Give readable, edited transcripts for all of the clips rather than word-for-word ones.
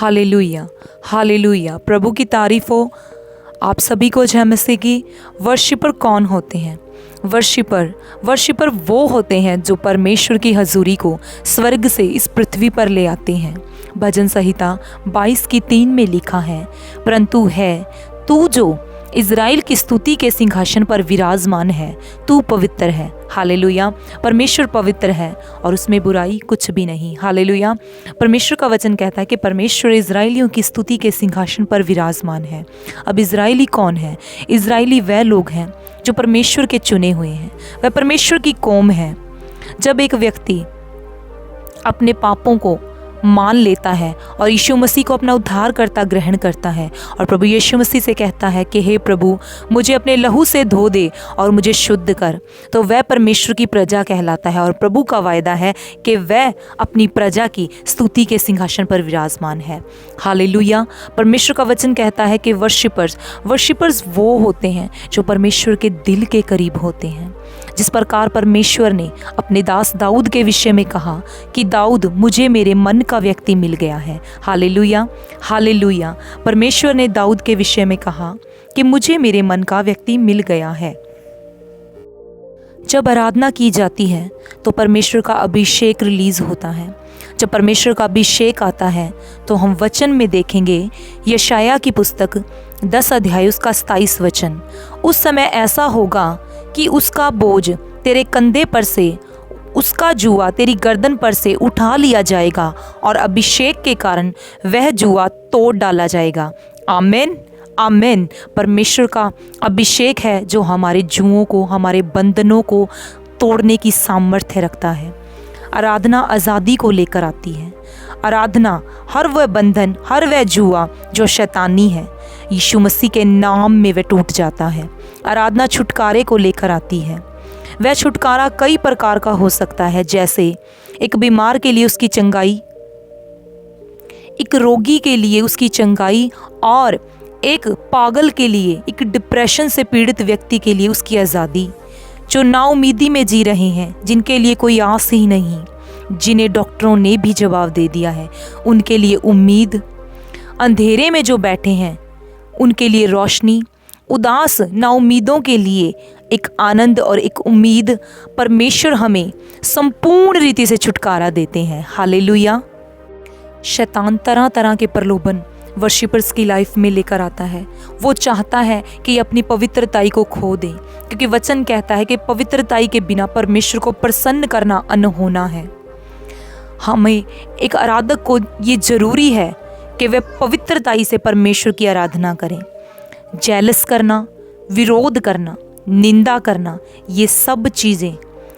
Hallelujah, hallelujah. प्रभु की तारीफ हो। आप सभी को जय मसीह की। वर्शिपर कौन होते हैं? वर्शिपर वो होते हैं जो परमेश्वर की हजूरी को स्वर्ग से इस पृथ्वी पर ले आते हैं। भजन संहिता 22:3 में लिखा है, परंतु है तू जो इज़राइल की स्तुति के सिंहासन पर विराजमान है, तू पवित्र है। हालेलुया। परमेश्वर पवित्र है और उसमें बुराई कुछ भी नहीं। हालेलुया। परमेश्वर का वचन कहता है कि परमेश्वर इज़राइलियों की स्तुति के सिंहासन पर विराजमान है। अब इज़राइली कौन है? इज़राइली वह लोग हैं जो परमेश्वर के चुने हुए हैं, वह परमेश्वर की कौम है। जब एक व्यक्ति अपने पापों को मान लेता है और यीशु मसीह को अपना उद्धारकर्ता ग्रहण करता है और प्रभु यीशु मसीह से कहता है कि हे प्रभु, मुझे अपने लहू से धो दे और मुझे शुद्ध कर, तो वह परमेश्वर की प्रजा कहलाता है। और प्रभु का वायदा है कि वह अपनी प्रजा की स्तुति के सिंहासन पर विराजमान है। हालेलुया। परमेश्वर का वचन कहता है कि वर्शिपर्स वो होते हैं जो परमेश्वर के दिल के करीब होते हैं। जिस प्रकार परमेश्वर ने अपने दास दाऊद के विषय में कहा कि दाऊद, मुझे मेरे मन का व्यक्ति मिल गया है। Hallelujah, hallelujah. परमेश्वर ने दाऊद के विषय में कहा कि मुझे मेरे मन का व्यक्ति मिल गया है। जब आराधना की जाती है तो परमेश्वर का अभिषेक रिलीज होता है। जब परमेश्वर का अभिषेक आता है तो हम वचन में देखेंगे, यशाया की पुस्तक 10 अध्याय उसका 27 वचन, उस समय ऐसा होगा कि उसका बोझ तेरे कंधे पर से, उसका जुआ तेरी गर्दन पर से उठा लिया जाएगा और अभिषेक के कारण वह जुआ तोड़ डाला जाएगा। आमीन, आमीन। परमेश्वर का अभिषेक है जो हमारे जुओं को, हमारे बंधनों को तोड़ने की सामर्थ्य रखता है। आराधना आज़ादी को लेकर आती है। आराधना हर वह बंधन, हर वह जुआ जो शैतानी है, यीशु मसीह के नाम में वह टूट जाता है। आराधना छुटकारे को लेकर आती है। वह छुटकारा कई प्रकार का हो सकता है, जैसे एक बीमार के लिए उसकी चंगाई, एक रोगी के लिए उसकी चंगाई, और एक पागल के लिए, एक डिप्रेशन से पीड़ित व्यक्ति के लिए उसकी आज़ादी। जो नाउमीदी में जी रहे हैं, जिनके लिए कोई आस ही नहीं, जिन्हें डॉक्टरों ने भी जवाब दे दिया है, उनके लिए उम्मीद। अंधेरे में जो बैठे हैं उनके लिए रोशनी। उदास नाउमीदों के लिए एक आनंद और एक उम्मीद। परमेश्वर हमें संपूर्ण रीति से छुटकारा देते हैं। हालेलुया। शैतान तरह तरह के प्रलोभन वर्शिपर्स की लाइफ में लेकर आता है। वो चाहता है कि अपनी पवित्रताई को खो दे, क्योंकि वचन कहता है कि पवित्रताई के बिना परमेश्वर को प्रसन्न करना अनहोना है। हमें एक आराधक को ये जरूरी है कि वह पवित्रताई से परमेश्वर की आराधना करें। जेलस करना, विरोध करना, निंदा करना, ये सब चीज़ें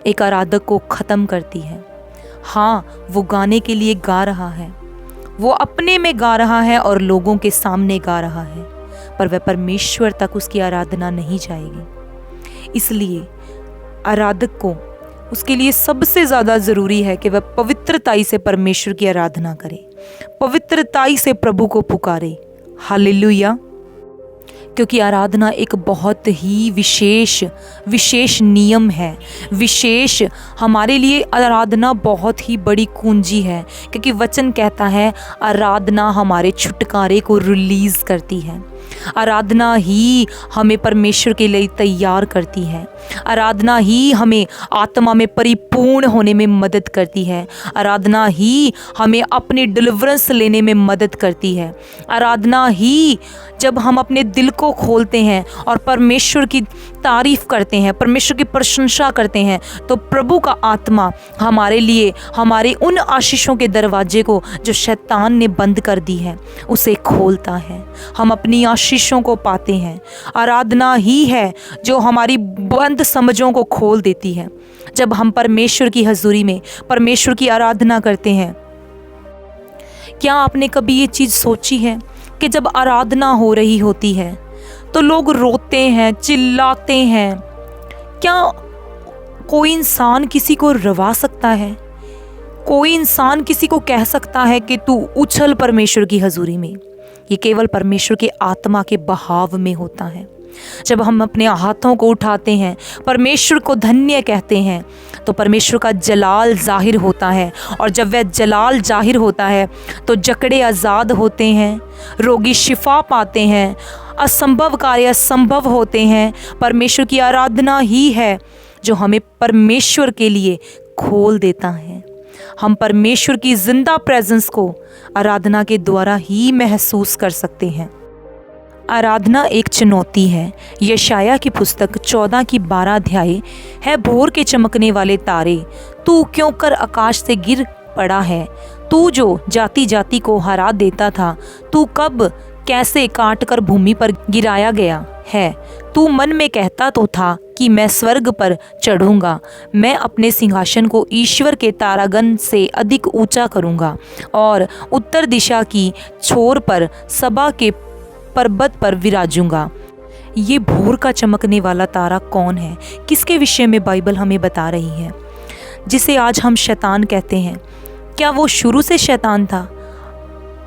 एक आराधक को ख़त्म करती है। हाँ, वो गाने के लिए गा रहा है, वो अपने में गा रहा है और लोगों के सामने गा रहा है, पर वह परमेश्वर तक उसकी आराधना नहीं जाएगी। इसलिए आराधक को, उसके लिए सबसे ज़्यादा ज़रूरी है कि वह पवित्रताई से परमेश्वर की आराधना करे, पवित्रताई से प्रभु को पुकारे। हालेलुया। क्योंकि आराधना एक बहुत ही विशेष नियम है। विशेष हमारे लिए आराधना बहुत ही बड़ी कुंजी है, क्योंकि वचन कहता है आराधना हमारे छुटकारे को रिलीज़ करती है। आराधना ही हमें परमेश्वर के लिए तैयार करती है। आराधना ही हमें आत्मा में परिपूर्ण होने में मदद करती है। आराधना ही हमें अपने डिलीवरेंस लेने में मदद करती है। आराधना ही, जब हम अपने दिल को खोलते हैं और परमेश्वर की तारीफ करते हैं, परमेश्वर की प्रशंसा करते हैं, तो प्रभु का आत्मा हमारे लिए, हमारे उन आशीषों के दरवाजे को जो शैतान ने बंद कर दी है, उसे खोलता है। हम अपनी आशीषों को पाते हैं। आराधना ही है जो हमारी बंद समझों को खोल देती है। जब हम परमेश्वर की हजूरी में परमेश्वर की आराधना करते हैं, क्या आपने कभी ये चीज़ सोची है कि जब आराधना हो रही होती है तो लोग रोते हैं, चिल्लाते हैं? क्या कोई इंसान किसी को रवा सकता है? कोई इंसान किसी को कह सकता है कि तू उछल परमेश्वर की हजूरी में? ये केवल परमेश्वर के आत्मा के बहाव में होता है। जब हम अपने हाथों को उठाते हैं, परमेश्वर को धन्य कहते हैं, तो परमेश्वर का जलाल जाहिर होता है। और जब वह जलाल जाहिर होता है तो जकड़े आज़ाद होते हैं, रोगी शिफा पाते हैं, असंभव कार्य संभव होते हैं। परमेश्वर की आराधना ही है जो हमें परमेश्वर के लिए खोल देता है। हम परमेश्वर की जिंदा प्रेजेंस को आराधना के द्वारा ही महसूस कर सकते हैं। आराधना एक चुनौती है। यशाया की पुस्तक 14 की 12 अध्याय है, भोर के चमकने वाले तारे, तू क्यों कर आकाश से गिर पड़ा है? तू जो जाति जाति को हरा देता था, तू कब कैसे काट कर भूमि पर गिराया गया है? तू मन में कहता तो था कि मैं स्वर्ग पर चढ़ूंगा, मैं अपने सिंहासन को ईश्वर के तारागण से अधिक ऊंचा करूंगा और उत्तर दिशा की छोर पर सभा के पर्वत पर विराजूंगा। ये भोर का चमकने वाला तारा कौन है? किसके विषय में बाइबल हमें बता रही है? जिसे आज हम शैतान कहते हैं, क्या वो शुरू से शैतान था?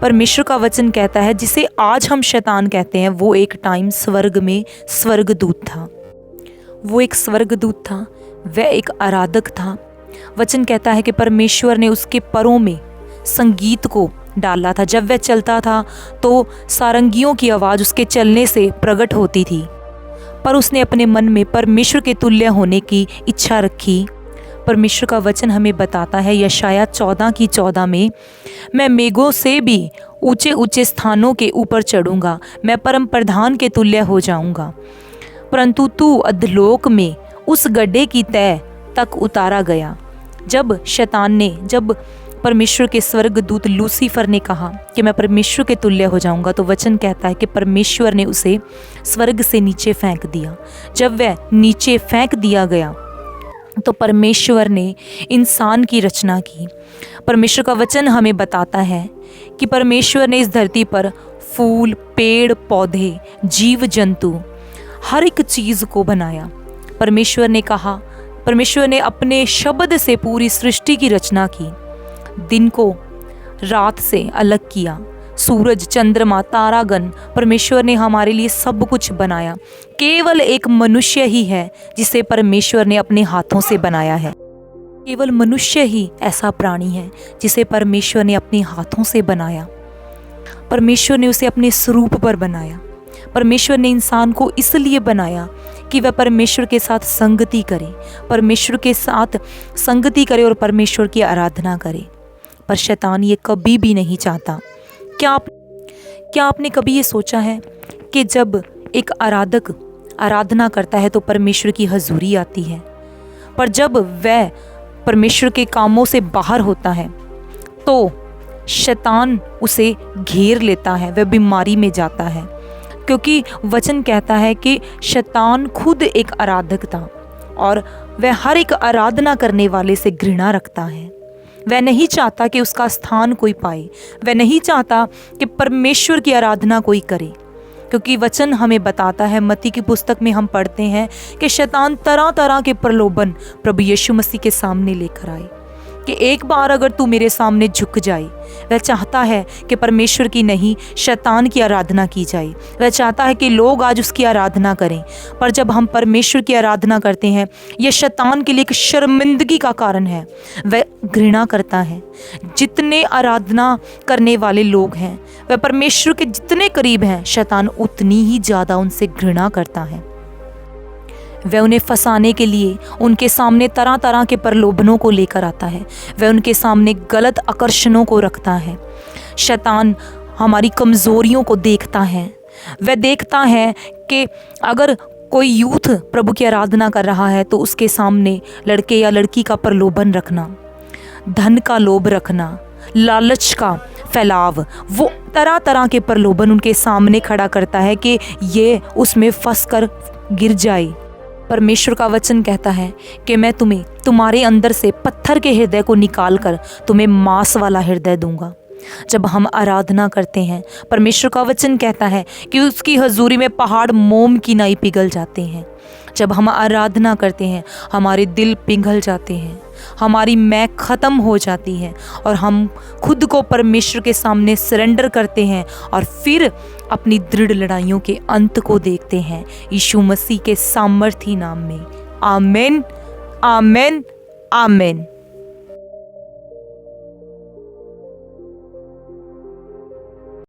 परमेश्वर का वचन कहता है जिसे आज हम शैतान कहते हैं, वो एक टाइम स्वर्ग में स्वर्गदूत था। वो एक स्वर्गदूत था, वह एक आराधक था। वचन कहता है कि परमेश्वर ने उसके परों में संगीत को डाला था। जब वह चलता था तो सारंगियों की आवाज़ उसके चलने से प्रकट होती थी। पर उसने अपने मन में परमेश्वर के तुल्य होने की इच्छा रखी। परमेश्वर का वचन हमें बताता है यशाया 14 की 14 में, मैं मेघों से भी ऊंचे ऊंचे स्थानों के ऊपर चढ़ूंगा, मैं परम प्रधान के तुल्य हो जाऊंगा, परंतु तू अधलोक में उस गड्ढे की तह तक उतारा गया। जब परमेश्वर के स्वर्गदूत लूसीफर ने कहा कि मैं परमेश्वर के तुल्य हो जाऊंगा, तो वचन कहता है कि परमेश्वर ने उसे स्वर्ग से नीचे फेंक दिया। जब वह नीचे फेंक दिया गया तो परमेश्वर ने इंसान की रचना की। परमेश्वर का वचन हमें बताता है कि परमेश्वर ने इस धरती पर फूल, पेड़, पौधे, जीव जंतु, हर एक चीज़ को बनाया। परमेश्वर ने अपने शब्द से पूरी सृष्टि की रचना की। दिन को रात से अलग किया, सूरज, चंद्रमा, तारागण, परमेश्वर ने हमारे लिए सब कुछ बनाया। केवल एक मनुष्य ही है जिसे परमेश्वर ने अपने हाथों से बनाया है। केवल मनुष्य ही ऐसा प्राणी है जिसे परमेश्वर ने अपने हाथों से बनाया। परमेश्वर ने उसे अपने स्वरूप पर बनाया। परमेश्वर ने इंसान को इसलिए बनाया कि वह परमेश्वर के साथ संगति करे, परमेश्वर के साथ संगति करे और परमेश्वर की आराधना करे। पर शैतान ये कभी भी नहीं चाहता। क्या आपने कभी ये सोचा है कि जब एक आराधक आराधना करता है तो परमेश्वर की हजूरी आती है, पर जब वह परमेश्वर के कामों से बाहर होता है तो शैतान उसे घेर लेता है, वह बीमारी में जाता है। क्योंकि वचन कहता है कि शैतान खुद एक आराधक था और वह हर एक आराधना करने वाले से घृणा रखता है। वह नहीं चाहता कि उसका स्थान कोई पाए, वह नहीं चाहता कि परमेश्वर की आराधना कोई करे। क्योंकि वचन हमें बताता है, मत्ती की पुस्तक में हम पढ़ते हैं कि शैतान तरह तरह के प्रलोभन प्रभु यीशु मसीह के सामने लेकर आए कि एक बार अगर तू मेरे सामने झुक जाए। वह चाहता है कि परमेश्वर की नहीं, शैतान की आराधना की जाए। वह चाहता है कि लोग आज उसकी आराधना करें। पर जब हम परमेश्वर की आराधना करते हैं, यह शैतान के लिए एक शर्मिंदगी का कारण है। वह घृणा करता है। जितने आराधना करने वाले लोग हैं, वह परमेश्वर के जितने करीब हैं, शैतान उतनी ही ज़्यादा उनसे घृणा करता है। वह उन्हें फंसाने के लिए उनके सामने तरह तरह के प्रलोभनों को लेकर आता है। वह उनके सामने गलत आकर्षणों को रखता है। शैतान हमारी कमज़ोरियों को देखता है। वह देखता है कि अगर कोई यूथ प्रभु की आराधना कर रहा है तो उसके सामने लड़के या लड़की का प्रलोभन रखना, धन का लोभ रखना, लालच का फैलाव, वो तरह तरह के प्रलोभन उनके सामने खड़ा करता है कि ये उसमें फंस कर गिर जाए। परमेश्वर का वचन कहता है कि मैं तुम्हें तुम्हारे अंदर से पत्थर के हृदय को निकाल कर तुम्हें मांस वाला हृदय दूंगा। जब हम आराधना करते हैं, परमेश्वर का वचन कहता है कि उसकी हजूरी में पहाड़ मोम की नाई पिघल जाते हैं। जब हम आराधना करते हैं, हमारे दिल पिघल जाते हैं, हमारी मैं ख़त्म हो जाती है और हम खुद को परमेश्वर के सामने सरेंडर करते हैं और फिर अपनी दृढ़ लड़ाइयों के अंत को देखते हैं यीशु मसीह के सामर्थी नाम में। आमीन, आमीन, आमीन।